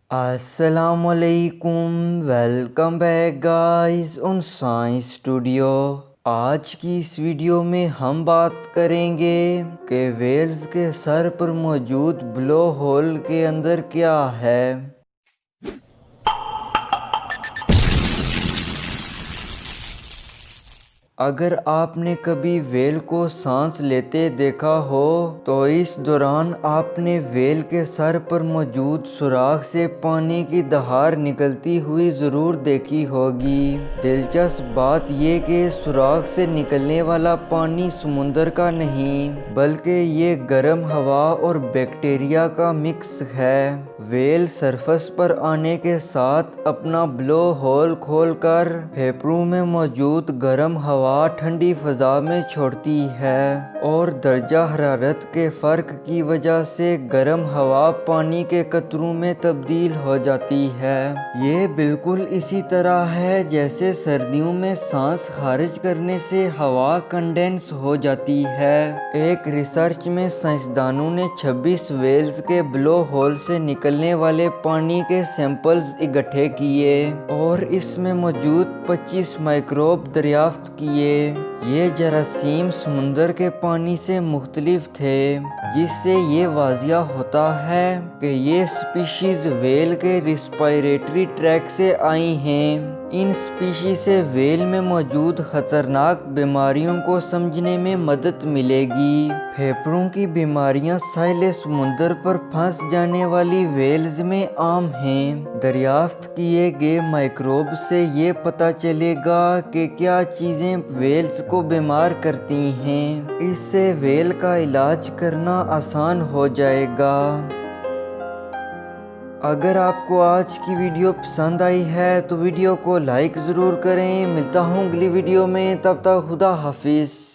السلام علیکم، welcome back guys on science studio. آج کی اس ویڈیو میں ہم بات کریں گے کہ ویلز کے سر پر موجود بلو ہول کے اندر کیا ہے۔ اگر آپ نے کبھی ویل کو سانس لیتے دیکھا ہو تو اس دوران آپ نے ویل کے سر پر موجود سوراخ سے پانی کی دھار نکلتی ہوئی ضرور دیکھی ہوگی۔ دلچسپ بات یہ کہ سوراخ سے نکلنے والا پانی سمندر کا نہیں بلکہ یہ گرم ہوا اور بیکٹیریا کا مکس ہے۔ ویل سرفس پر آنے کے ساتھ اپنا بلو ہول کھول کر پھیپھڑوں میں موجود گرم ہوا ٹھنڈی فضا میں چھوڑتی ہے اور درجہ حرارت کے فرق کی وجہ سے گرم ہوا پانی کے قطروں میں تبدیل ہو جاتی ہے۔ یہ بالکل اسی طرح ہے جیسے سردیوں میں سانس خارج کرنے سے ہوا کنڈینس ہو جاتی ہے۔ ایک ریسرچ میں سائنسدانوں نے 26 ویلز کے بلو ہول سے نکلنے والے پانی کے سیمپلز اکٹھے کیے اور اس میں موجود 25 مائکروب دریافت کیے۔ یہ جراثیم سمندر کے پانی سے مختلف تھے، جس سے یہ واضح ہوتا ہے کہ یہ سپیشیز ویل کے ریسپائریٹری ٹریک سے آئی ہیں۔ ان سپیشیز سے ویل میں موجود خطرناک بیماریوں کو سمجھنے میں مدد ملے گی۔ پھیپھڑوں کی بیماریاں ساحل سمندر پر پھنس جانے والی ویلز میں عام ہیں۔ دریافت کیے گئے مائکروب سے یہ پتہ چلے گا کہ کیا چیزیں ویلز کو بیمار کرتی ہیں۔ اس سے ویل کا علاج کرنا آسان ہو جائے گا۔ اگر آپ کو آج کی ویڈیو پسند آئی ہے تو ویڈیو کو لائک ضرور کریں۔ ملتا ہوں اگلی ویڈیو میں، تب تک خدا حافظ۔